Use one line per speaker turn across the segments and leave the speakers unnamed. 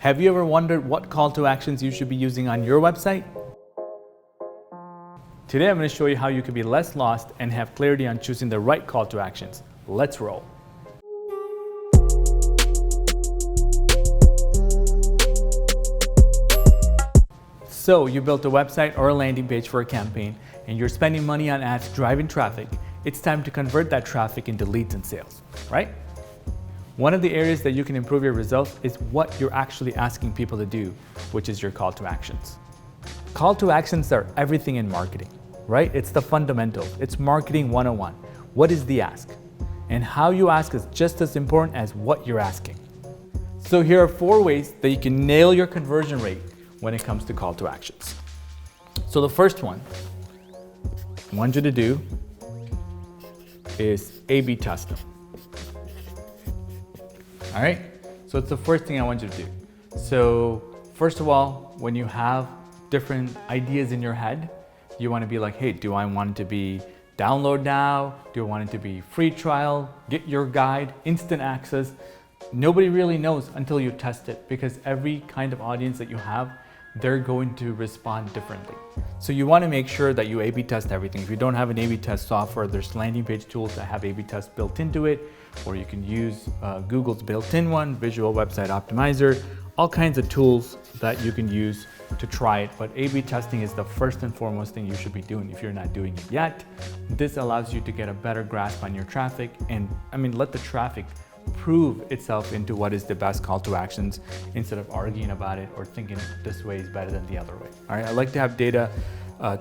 Have you ever wondered what call to actions you should be using on your website? Today I'm going to show you how you can be less lost and have clarity on choosing the right call to actions. Let's roll. So you built a website or a landing page for a campaign and you're spending money on ads driving traffic. It's time to convert that traffic into leads and sales, right? One of the areas that you can improve your results is what you're actually asking people to do, which is your call to actions. Call to actions are everything in marketing, right? It's the fundamentals. It's marketing 101. What is the ask? And how you ask is just as important as what you're asking. So here are 4 ways that you can nail your conversion rate when it comes to call to actions. So the first one I want you to do is A/B test them. All right, so it's the first thing I want you to do. So first of all, when you have different ideas in your head, you want to be like, hey, do I want it to be download now? Do I want it to be free trial, get your guide, instant access? Nobody really knows until you test it, because every kind of audience that you have, they're going to respond differently. So you want to make sure that you A/B test everything. If you don't have an A/B test software, there's landing page tools that have A/B test built into it, or you can use Google's built-in one, Visual Website Optimizer, all kinds of tools that you can use to try it. But A/B testing is the first and foremost thing you should be doing if you're not doing it yet. This allows you to get a better grasp on your traffic and let the traffic prove itself into what is the best call to actions instead of arguing about it or thinking this way is better than the other way. All right, I like to have data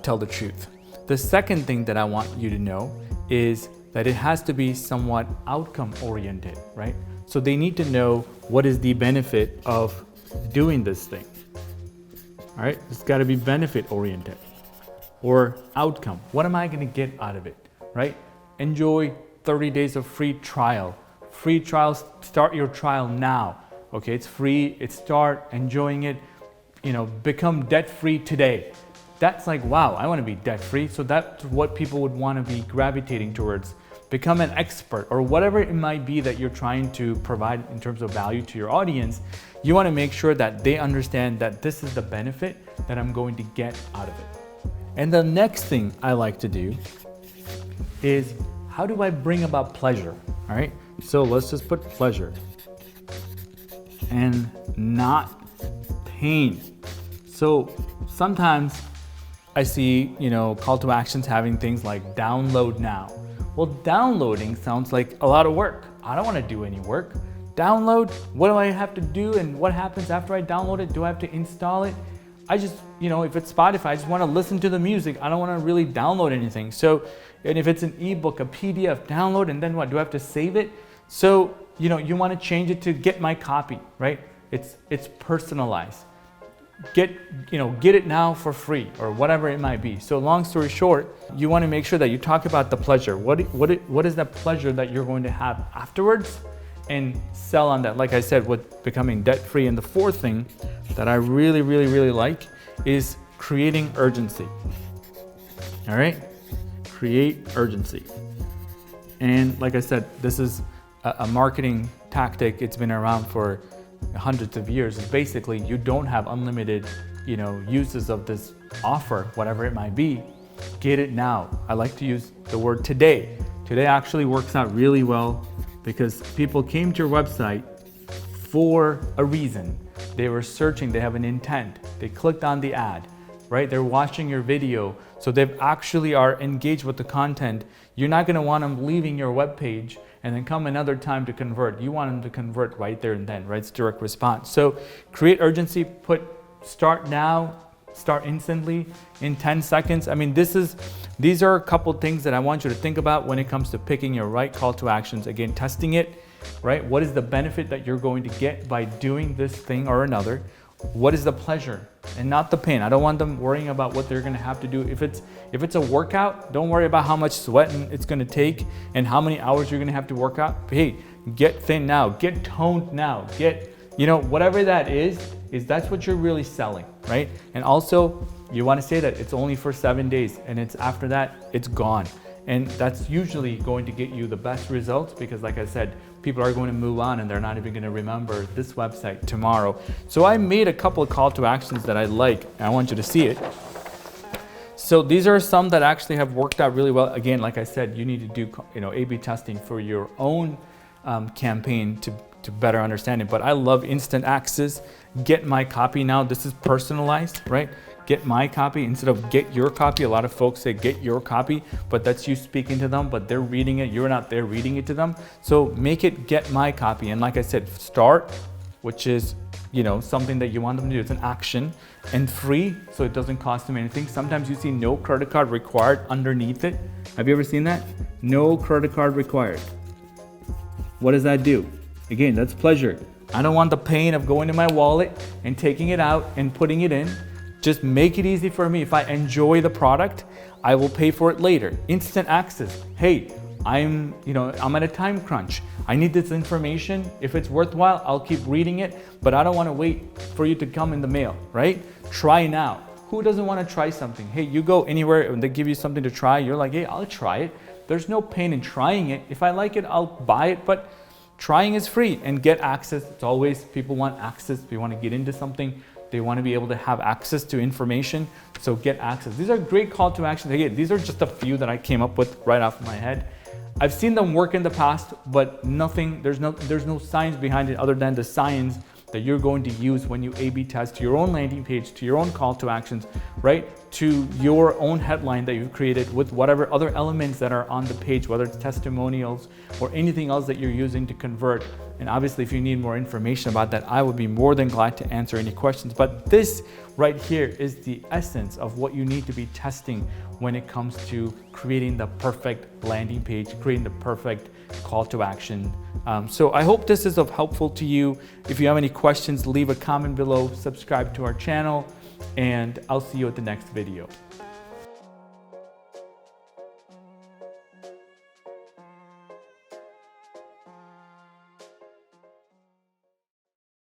tell the truth. The second thing that I want you to know is that it has to be somewhat outcome oriented, right? So they need to know what is the benefit of doing this thing. All right, it's got to be benefit oriented or outcome. What am I going to get out of it, right? Enjoy 30 days of free trial. Free trials, start your trial now. Okay, it's free, start enjoying it, become debt free today. That's like, wow, I want to be debt free. So that's what people would want to be gravitating towards. Become an expert or whatever it might be that you're trying to provide in terms of value to your audience. You want to make sure that they understand that this is the benefit that I'm going to get out of it. And the next thing I like to do is, how do I bring about pleasure? All right. So let's just put pleasure and not pain. So sometimes I see, call to actions having things like download now. Well, downloading sounds like a lot of work. I don't want to do any work. Download, what do I have to do and what happens after I download it? Do I have to install it? I just, if it's Spotify, I just want to listen to the music. I don't want to really download anything. So, and if it's an ebook, a PDF, download, and then what? Do I have to save it? So, you want to change it to get my copy, right? It's personalized. Get it now for free or whatever it might be. So long story short, you want to make sure that you talk about the pleasure. What is the pleasure that you're going to have afterwards, and sell on that. Like I said, with becoming debt free. And the fourth thing that I really, really, really like is creating urgency. All right, create urgency. And like I said, this is a marketing tactic. It's been around for hundreds of years. It's basically, you don't have unlimited, uses of this offer, whatever it might be. Get it now. I like to use the word today. Today actually works out really well because people came to your website for a reason. They were searching, they have an intent. They clicked on the ad, right? They're watching your video. So they actually are engaged with the content. You're not gonna want them leaving your webpage and then come another time to convert. You want them to convert right there and then, right? It's direct response. So create urgency, put start now, start instantly in 10 seconds. These are a couple things that I want you to think about when it comes to picking your right call to actions. Again, testing it, right? What is the benefit that you're going to get by doing this thing or another? What is the pleasure and not the pain? I don't want them worrying about what they're going to have to do. If it's a workout, don't worry about how much sweating it's going to take and how many hours you're going to have to work out. Hey, get thin now, get toned now, get, whatever that is that's what you're really selling, right? And also you want to say that it's only for 7 days and it's after that, it's gone. And that's usually going to get you the best results because like I said, people are going to move on and they're not even going to remember this website tomorrow. So I made a couple of call to actions that I like, and I want you to see it. So these are some that actually have worked out really well. Again, like I said, you need to do A/B testing for your own campaign to better understand it. But I love instant access. Get my copy now. This is personalized, right? Get my copy instead of get your copy. A lot of folks say get your copy, but that's you speaking to them, but they're reading it. You're not there reading it to them. So make it get my copy. And like I said, start, which is something that you want them to do. It's an action, and free, so it doesn't cost them anything. Sometimes you see no credit card required underneath it. Have you ever seen that? No credit card required. What does that do? Again, that's pleasure. I don't want the pain of going to my wallet and taking it out and putting it in. Just make it easy for me. If I enjoy the product, I will pay for it later. Instant access. Hey, I'm at a time crunch. I need this information. If it's worthwhile, I'll keep reading it, but I don't want to wait for you to come in the mail, right? Try now. Who doesn't want to try something? Hey, you go anywhere and they give you something to try. You're like, hey, I'll try it. There's no pain in trying it. If I like it, I'll buy it, but trying is free. And get access. It's always, people want access. They want to get into something. They want to be able to have access to information. So get access. These are great call to actions. Again, these are just a few that I came up with right off my head. I've seen them work in the past, but there's no science behind it other than the science that you're going to use when you A/B test your own landing page, to your own call to actions, right? To your own headline that you've created with whatever other elements that are on the page, whether it's testimonials or anything else that you're using to convert. And obviously, if you need more information about that, I would be more than glad to answer any questions. But this right here is the essence of what you need to be testing when it comes to creating the perfect landing page, creating the perfect call to action. So I hope this is helpful to you. If you have any questions, leave a comment below, subscribe to our channel, and I'll see you at the next video.